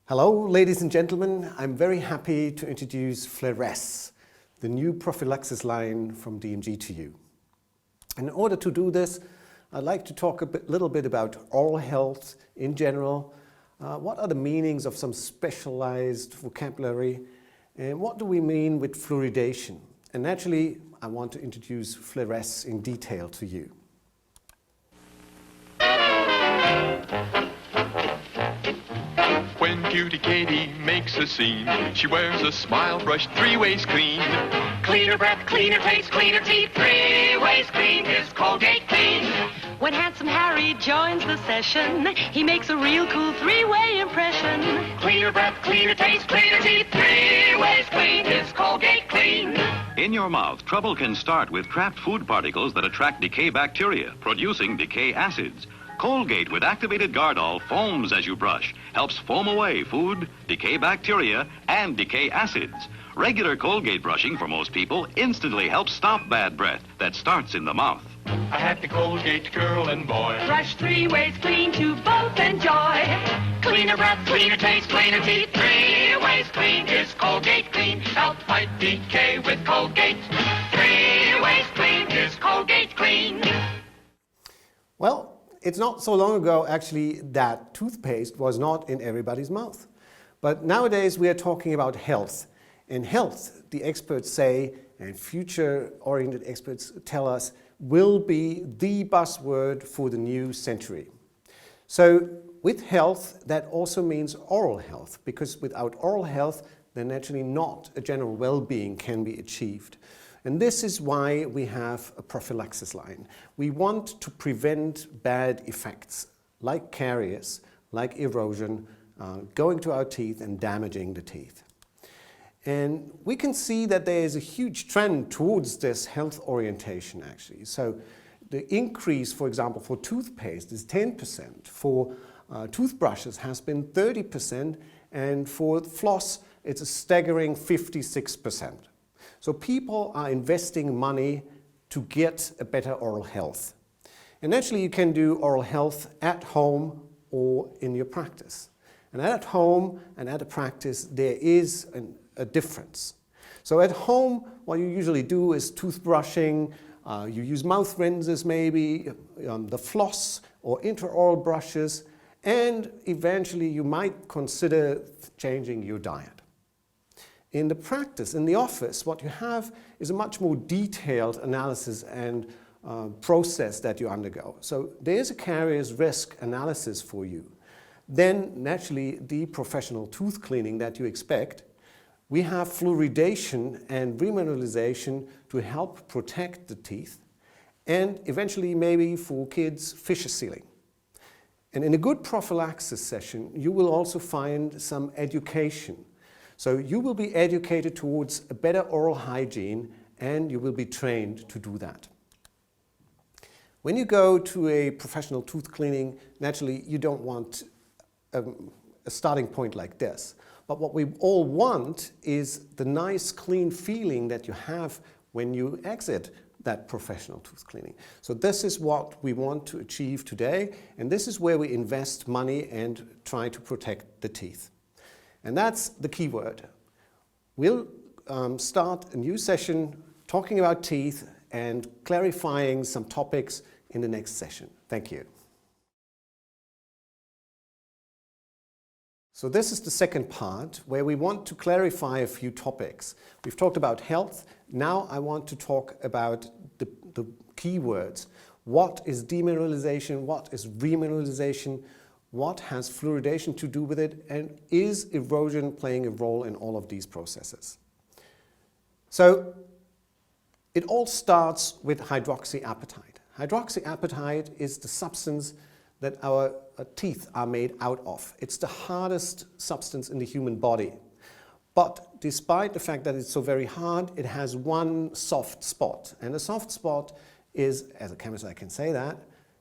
Hello, ladies and gentlemen. I'm very happy to introduce Fluoresce, the new prophylaxis line from DMG to you. In order to do this, I'd like to talk a little bit about oral health in general. What are the meanings of some specialized vocabulary? And what do we mean with fluoridation? And naturally, I want to introduce Fluoresce in detail to you. When Cutie Katie makes a scene, she wears a smile brush 3 ways clean. Cleaner breath, cleaner taste, cleaner teeth, 3 ways clean is Colgate Clean. When handsome Harry joins the session, he makes a real cool 3-way impression. Cleaner breath, cleaner taste, cleaner teeth, 3 ways clean is Colgate Clean. In your mouth, trouble can start with trapped food particles that attract decay bacteria, producing decay acids. Colgate with activated Gardol foams as you brush, helps foam away food, decay bacteria, and decay acids. Regular Colgate brushing for most people instantly helps stop bad breath that starts in the mouth. I had the Colgate girl and boy. Brush 3 ways clean to both enjoy. Cleaner breath, cleaner taste, cleaner teeth, 3 ways clean is Colgate Clean. Help fight decay with Colgate. 3 ways clean is Colgate Clean. Well, it's not so long ago actually that toothpaste was not in everybody's mouth. But nowadays we are talking about health. And health, the experts say, and future-oriented experts tell us, will be the buzzword for the new century. So with health, that also means oral health, because without oral health, then naturally not a general well-being can be achieved. And this is why we have a prophylaxis line. We want to prevent bad effects like caries, like erosion, going to our teeth and damaging the teeth. And we can see that there is a huge trend towards this health orientation actually. So the increase, for example, for toothpaste is 10%, for toothbrushes has been 30%, and for floss it's a staggering 56%. So people are investing money to get a better oral health. And actually you can do oral health at home or in your practice. And at home and at a practice there is a difference. So at home what you usually do is toothbrushing, you use mouth rinses maybe, the floss or intraoral brushes, and eventually you might consider changing your diet. In the practice, in the office, what you have is a much more detailed analysis and process that you undergo. So there's a caries risk analysis for you. Then naturally the professional tooth cleaning that you expect. We have fluoridation and remineralization to help protect the teeth, and eventually maybe for kids fissure sealing. And in a good prophylaxis session you will also find some education. So you will be educated towards a better oral hygiene and you will be trained to do that. When you go to a professional tooth cleaning, naturally you don't want a starting point like this. But what we all want is the nice clean feeling that you have when you exit that professional tooth cleaning. So this is what we want to achieve today, and this is where we invest money and try to protect the teeth. And that's the key word. We'll start a new session talking about teeth and clarifying some topics in the next session. Thank you. So this is the second part where we want to clarify a few topics. We've talked about health. Now I want to talk about the key words. What is demineralization? What is remineralization? What has fluoridation to do with it? And is erosion playing a role in all of these processes? So it all starts with hydroxyapatite. Hydroxyapatite is the substance that our teeth are made out of. It's the hardest substance in the human body. But despite the fact that it's so very hard, it has one soft spot. And the soft spot is, as a chemist I can say that,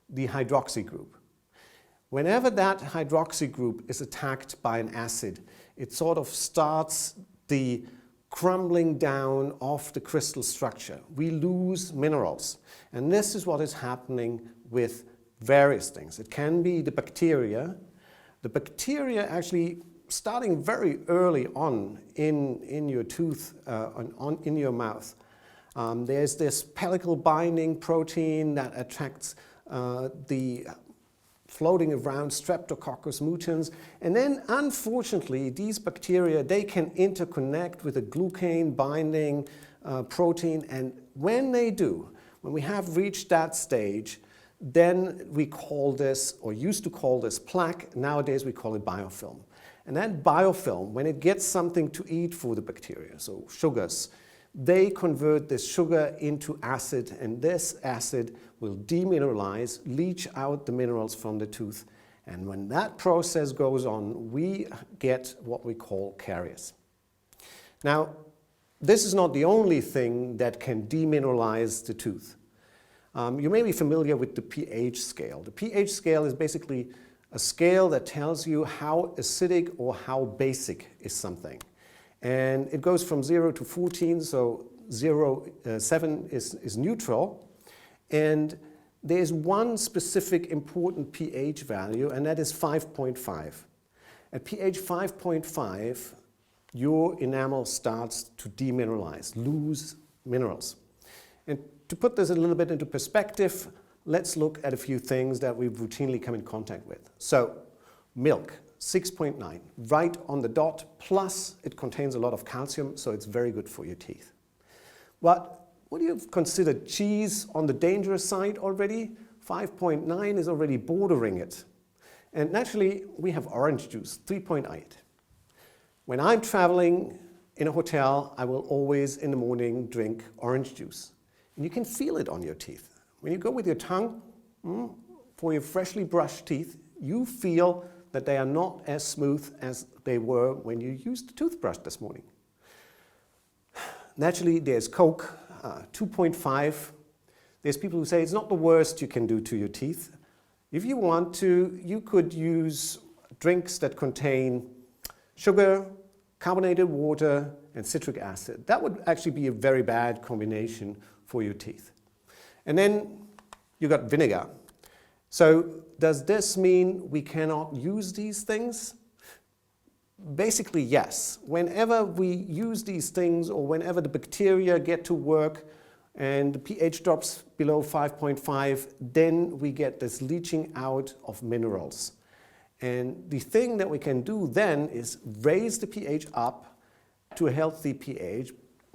the hydroxy group. Whenever that hydroxy group is attacked by an acid, it sort of starts the crumbling down of the crystal structure. We lose minerals. And this is what is happening with various things. It can be the bacteria. The bacteria actually starting very early on in your tooth, in your mouth. There's this pellicle binding protein that attracts the floating around Streptococcus mutans. And then, unfortunately, these bacteria, they can interconnect with a glucane binding protein. And when they do, when we have reached that stage, then we call this, or used to call this, plaque. Nowadays we call it biofilm. And that biofilm, when it gets something to eat for the bacteria, so sugars, they convert this sugar into acid, and this acid will demineralize, leach out the minerals from the tooth. And when that process goes on, we get what we call caries. Now, this is not the only thing that can demineralize the tooth. You may be familiar with the pH scale. The pH scale is basically a scale that tells you how acidic or how basic is something. And it goes from 0 to 14, so 7 is neutral. And there's one specific important pH value, and that is 5.5. At pH 5.5, your enamel starts to demineralize, lose minerals. And to put this a little bit into perspective, let's look at a few things that we routinely come in contact with. So, milk, 6.9, right on the dot, plus it contains a lot of calcium, so it's very good for your teeth. But would you have considered cheese on the dangerous side already? 5.9 is already bordering it. And naturally, we have orange juice, 3.8. When I'm traveling in a hotel, I will always in the morning drink orange juice. And you can feel it on your teeth. When you go with your tongue for your freshly brushed teeth, you feel that they are not as smooth as they were when you used the toothbrush this morning. Naturally, there's Coke, 2.5. There's people who say it's not the worst you can do to your teeth. If you want to, you could use drinks that contain sugar, carbonated water, and citric acid. That would actually be a very bad combination for your teeth. And then you got vinegar. So does this mean we cannot use these things? Basically, yes. Whenever we use these things, or whenever the bacteria get to work and the pH drops below 5.5, then we get this leaching out of minerals. And the thing that we can do then is raise the pH up to a healthy pH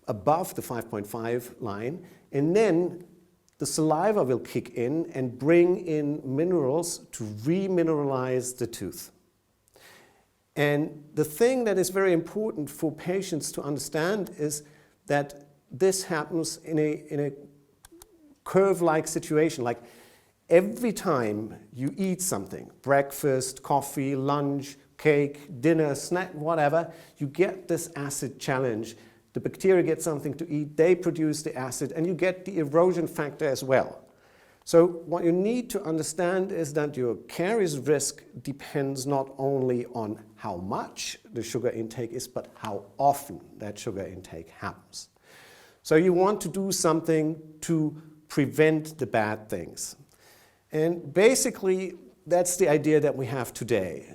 above the 5.5 line, and then the saliva will kick in and bring in minerals to remineralize the tooth. And the thing that is very important for patients to understand is that this happens in a curve-like situation. Like every time you eat something, breakfast, coffee, lunch, cake, dinner, snack, whatever, you get this acid challenge. The bacteria get something to eat, they produce the acid, and you get the erosion factor as well. So what you need to understand is that your caries risk depends not only on how much the sugar intake is, but how often that sugar intake happens. So you want to do something to prevent the bad things. And basically, that's the idea that we have today.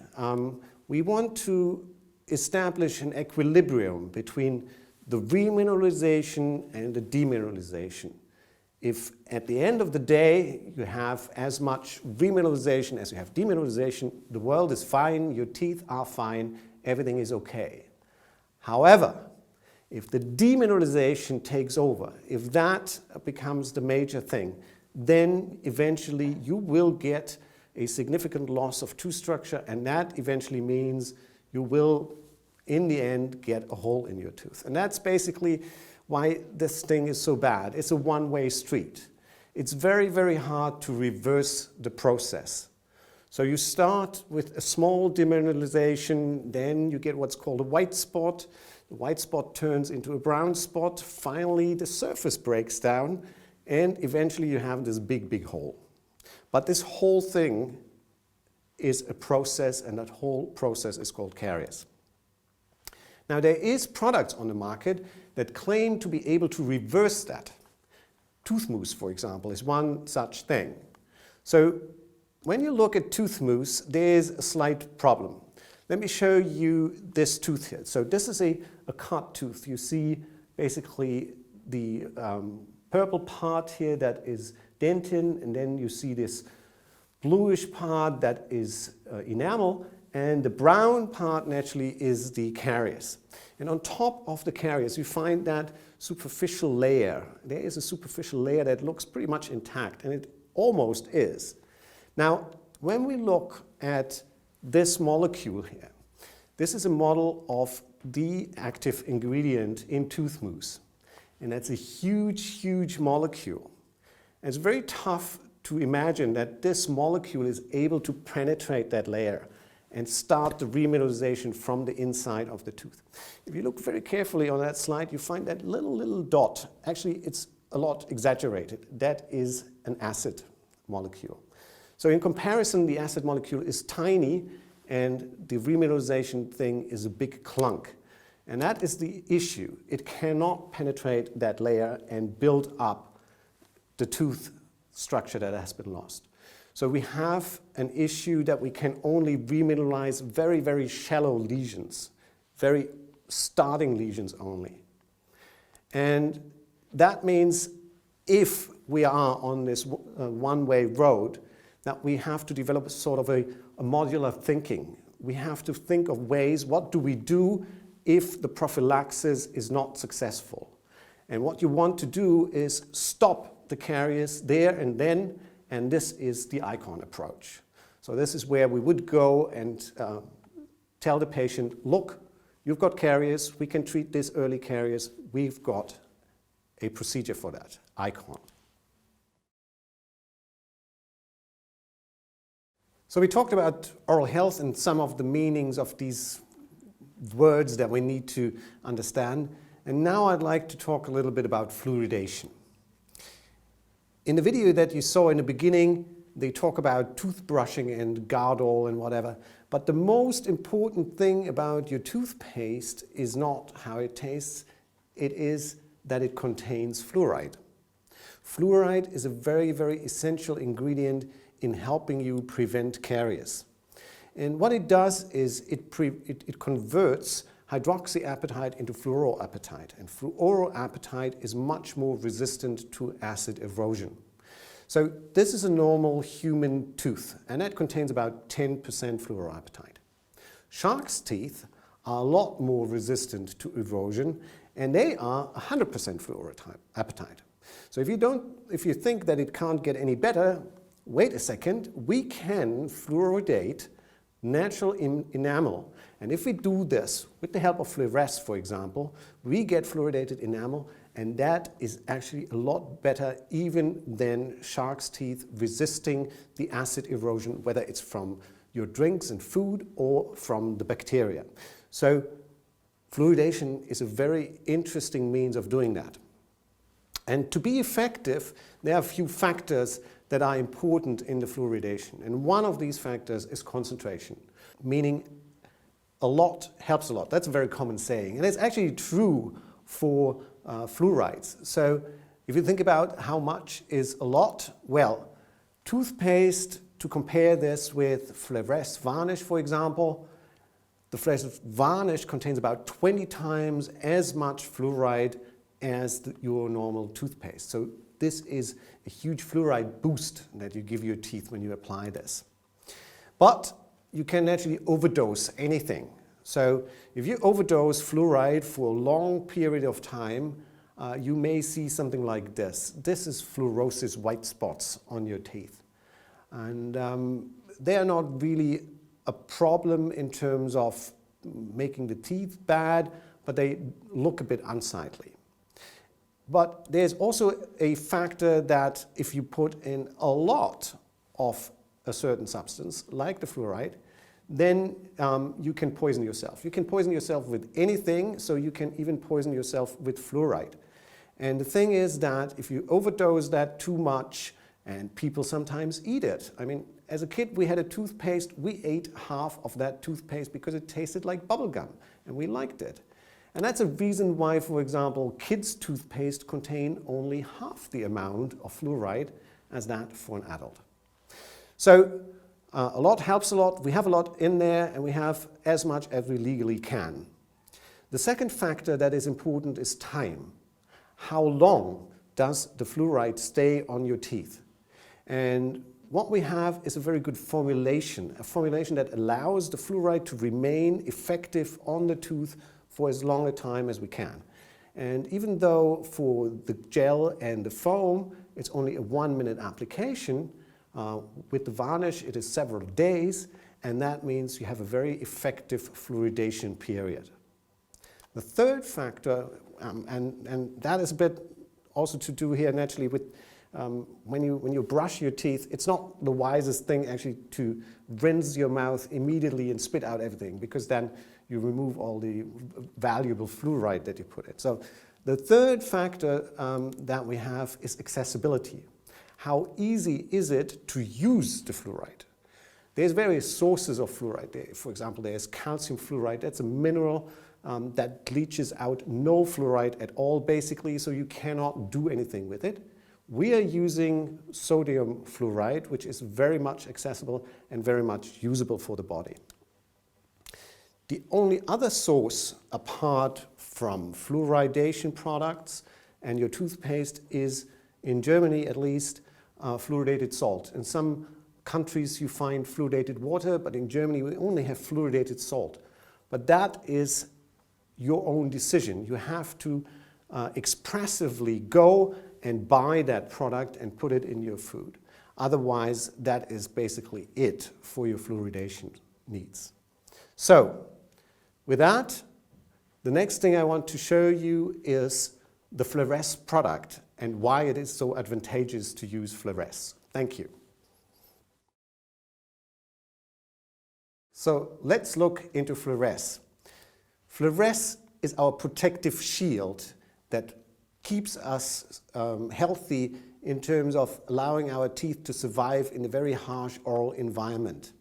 We want to establish an equilibrium between the remineralization and the demineralization. If at the end of the day you have as much remineralization as you have demineralization, the world is fine, your teeth are fine, everything is okay. However, if the demineralization takes over, if that becomes the major thing, then eventually you will get a significant loss of tooth structure, and that eventually means you will, in the end, get a hole in your tooth. And that's basically why this thing is so bad. It's a one-way street. It's very, very hard to reverse the process. So you start with a small demineralization, then you get what's called a white spot. The white spot turns into a brown spot. Finally, the surface breaks down, and eventually you have this big, big hole. But this whole thing is a process, and that whole process is called caries. Now, there is products on the market that claim to be able to reverse that. Tooth mousse, for example, is one such thing. So when you look at tooth mousse, there's a slight problem. Let me show you this tooth here. So this is a cut tooth. You see basically the purple part here that is dentin, and then you see this bluish part that is enamel, and the brown part naturally is the caries. And on top of the caries you find that superficial layer. There is a superficial layer that looks pretty much intact, and it almost is. Now, when we look at this molecule here, this is a model of the active ingredient in tooth mousse. And that's a huge, huge molecule. And it's very tough to imagine that this molecule is able to penetrate that layer and start the remineralization from the inside of the tooth. If you look very carefully on that slide, you find that little dot. Actually, it's a lot exaggerated. That is an acid molecule. So in comparison, the acid molecule is tiny, and the remineralization thing is a big clunk. And that is the issue. It cannot penetrate that layer and build up the tooth structure that has been lost. So we have an issue that we can only remineralize very, very shallow lesions, very starting lesions only. And that means if we are on this one-way road, that we have to develop sort of a modular thinking. We have to think of ways, what do we do if the prophylaxis is not successful? And what you want to do is stop the caries there and then, and this is the icon approach. So this is where we would go and tell the patient, look, you've got caries, we can treat this early caries, we've got a procedure for that, icon. So we talked about oral health and some of the meanings of these words that we need to understand. And now I'd like to talk a little bit about fluoridation. In the video that you saw in the beginning, they talk about toothbrushing and Gardol and whatever. But the most important thing about your toothpaste is not how it tastes, it is that it contains fluoride. Fluoride is a very, very essential ingredient in helping you prevent caries. And what it does is it converts hydroxyapatite into fluoroapatite. And fluoroapatite is much more resistant to acid erosion. So this is a normal human tooth, and that contains about 10% fluoroapatite. Shark's teeth are a lot more resistant to erosion, and they are 100% fluoroapatite. So if you think that it can't get any better, wait a second, we can fluoridate natural enamel. And if we do this with the help of Fluoresce, for example, we get fluoridated enamel, and that is actually a lot better even than shark's teeth resisting the acid erosion, whether it's from your drinks and food or from the bacteria. So fluoridation is a very interesting means of doing that. And to be effective, there are a few factors that are important in the fluoridation. And one of these factors is concentration, meaning a lot helps a lot. That's a very common saying. And it's actually true for fluorides. So if you think about how much is a lot, well, toothpaste, to compare this with Fluoresce varnish, for example, the Fluoresce varnish contains about 20 times as much fluoride as your normal toothpaste. So this is a huge fluoride boost that you give your teeth when you apply this. But you can actually overdose anything. So if you overdose fluoride for a long period of time, you may see something like this. This is fluorosis white spots on your teeth. And they are not really a problem in terms of making the teeth bad, but they look a bit unsightly. But there's also a factor that if you put in a lot of a certain substance, like the fluoride, then you can poison yourself. You can poison yourself with anything, so you can even poison yourself with fluoride. And the thing is that if you overdose that too much, and people sometimes eat it. I mean, as a kid, we had a toothpaste. We ate half of that toothpaste because it tasted like bubble gum, and we liked it. And that's a reason why, for example, kids' toothpaste contain only half the amount of fluoride as that for an adult. So A lot helps a lot. We have a lot in there, and we have as much as we legally can. The second factor that is important is time. How long does the fluoride stay on your teeth? And what we have is a very good formulation, a formulation that allows the fluoride to remain effective on the tooth for as long a time as we can. And even though for the gel and the foam, it's only a 1-minute application, with the varnish it is several days, and that means you have a very effective fluoridation period. The third factor, and that is a bit also to do here naturally with when you brush your teeth, it's not the wisest thing actually to rinse your mouth immediately and spit out everything, because then you remove all the valuable fluoride that you put in. So the third factor that we have is accessibility. How easy is it to use the fluoride? There's various sources of fluoride. For example, there's calcium fluoride. That's a mineral that leaches out no fluoride at all, basically, so you cannot do anything with it. We are using sodium fluoride, which is very much accessible and very much usable for the body. The only other source apart from fluoridation products and your toothpaste is, in Germany at least, fluoridated salt. In some countries you find fluoridated water, but in Germany we only have fluoridated salt. But that is your own decision. You have to expressively go and buy that product and put it in your food. Otherwise, that is basically it for your fluoridation needs. So, with that, the next thing I want to show you is the Fluoresce product and why it is so advantageous to use Fluoresce. Thank you. So let's look into Fluoresce. Fluoresce is our protective shield that keeps us healthy in terms of allowing our teeth to survive in a very harsh oral environment.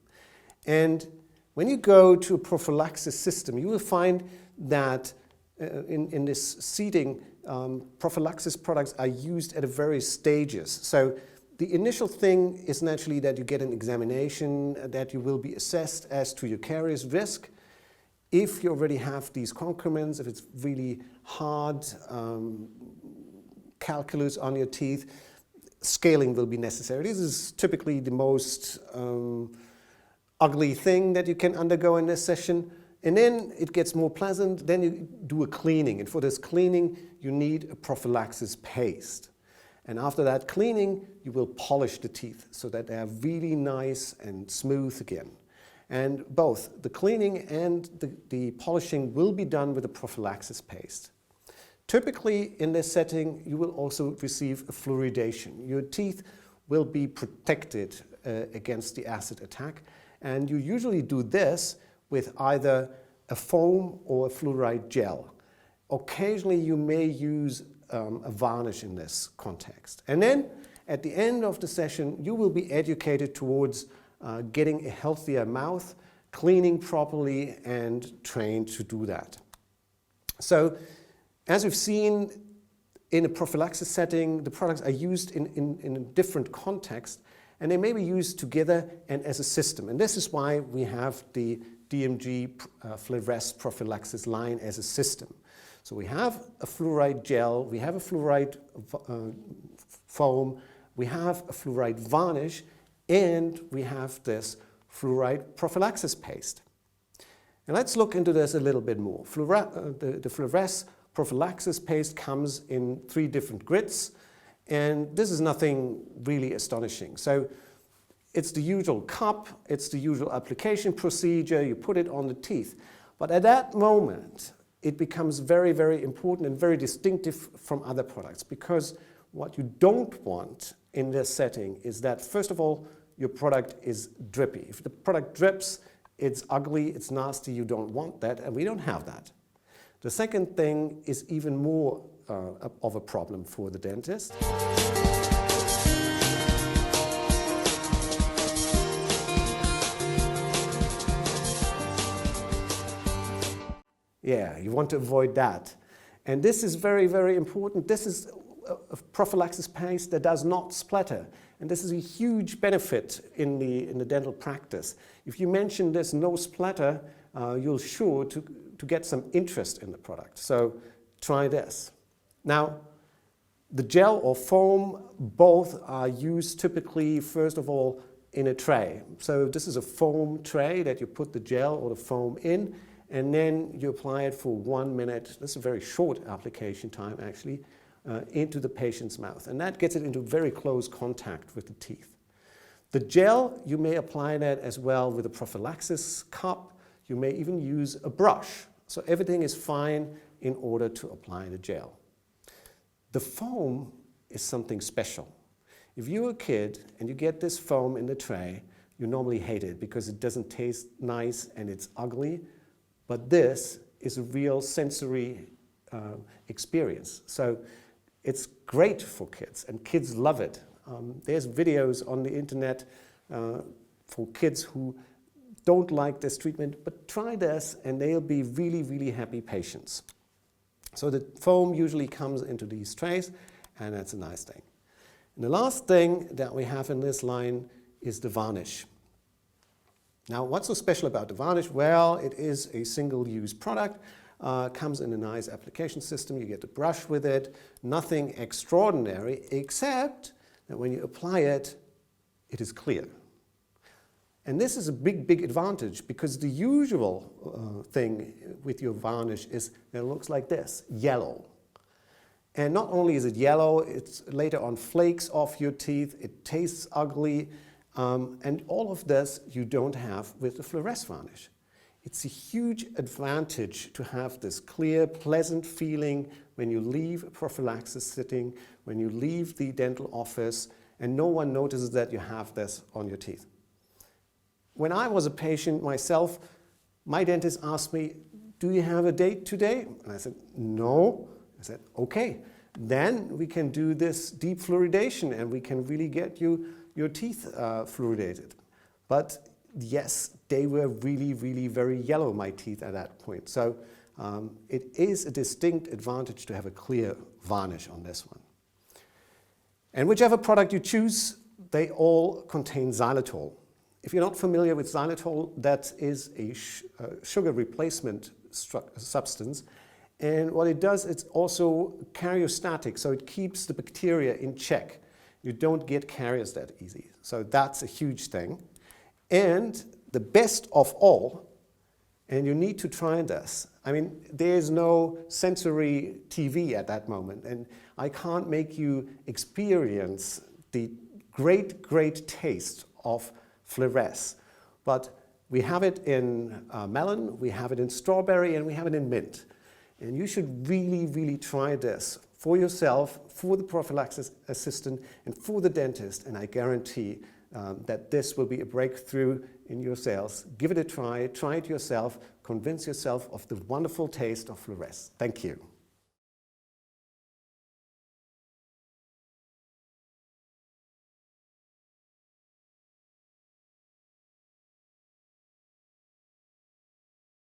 And when you go to a prophylaxis system, you will find that in this seating, prophylaxis products are used at various stages. So the initial thing is naturally that you get an examination, that you will be assessed as to your caries risk. If you already have these concrements, if it's really hard calculus on your teeth, scaling will be necessary. This is typically the most ugly thing that you can undergo in this session. And then it gets more pleasant, then you do a cleaning. And for this cleaning, you need a prophylaxis paste. And after that cleaning, you will polish the teeth so that they are really nice and smooth again. And both the cleaning and the polishing will be done with a prophylaxis paste. Typically in this setting, you will also receive a fluoridation. Your teeth will be protected against the acid attack. And you usually do this with either a foam or a fluoride gel. Occasionally you may use a varnish in this context. And then at the end of the session, you will be educated towards getting a healthier mouth, cleaning properly, and trained to do that. So, as we've seen in a prophylaxis setting, the products are used in a different context, and they may be used together and as a system. And this is why we have the DMG Fluoresce prophylaxis line as a system. So we have a fluoride gel, we have a fluoride foam, we have a fluoride varnish, and we have this fluoride prophylaxis paste. And let's look into this a little bit more. The Fluoresce prophylaxis paste comes in 3 different grids, and this is nothing really astonishing. So it's the usual cup, it's the usual application procedure, you put it on the teeth. But at that moment, it becomes very, very important and very distinctive from other products, because what you don't want in this setting is that, first of all, your product is drippy. If the product drips, it's ugly, it's nasty, you don't want that, and we don't have that. The second thing is even more of a problem for the dentist. Yeah, you want to avoid that. And this is very, very important. This is a prophylaxis paste that does not splatter. And this is a huge benefit in the dental practice. If you mention there's no splatter, you're sure to get some interest in the product. So try this. Now, the gel or foam, both are used typically, first of all, in a tray. So this is a foam tray that you put the gel or the foam in, and then you apply it for 1 minute. This is a very short application time, actually, into the patient's mouth. And that gets it into very close contact with the teeth. The gel, you may apply that as well with a prophylaxis cup. You may even use a brush. So everything is fine in order to apply the gel. The foam is something special. If you're a kid and you get this foam in the tray, you normally hate it because it doesn't taste nice and it's ugly. But this is a real sensory experience. So it's great for kids, and kids love it. There's videos on the internet for kids who don't like this treatment, but try this and they'll be really, really happy patients. So the foam usually comes into these trays, and that's a nice thing. And the last thing that we have in this line is the varnish. Now, what's so special about the varnish? Well, it is a single-use product. Comes in a nice application system. You get the brush with it. Nothing extraordinary, except that when you apply it, it is clear. And this is a big, big advantage, because the usual thing with your varnish is that it looks like this, yellow. And not only is it yellow, it's later on flakes off your teeth, it tastes ugly, and all of this you don't have with the Fluoresce varnish. It's a huge advantage to have this clear, pleasant feeling when you leave a prophylaxis sitting, when you leave the dental office, and no one notices that you have this on your teeth. When I was a patient myself, my dentist asked me, "Do you have a date today?" And I said, "No." I said, "Okay, then we can do this deep fluoridation and we can really get your teeth fluoridated." But yes, they were really, really very yellow, my teeth at that point. So it is a distinct advantage to have a clear varnish on this one. And whichever product you choose, they all contain xylitol. If you're not familiar with xylitol, that is a sugar replacement substance. And what it does, it's also karyostatic, so it keeps the bacteria in check. You don't get caries that easy. So that's a huge thing. And the best of all, and you need to try this. I mean, there's no sensory TV at that moment, and I can't make you experience the great, great taste of Fluoresce. But we have it in melon, we have it in strawberry, and we have it in mint. And you should really, really try this for yourself, for the prophylaxis assistant, and for the dentist, and I guarantee that this will be a breakthrough in your sales. Give it a try it yourself, convince yourself of the wonderful taste of Fluoresce. Thank you.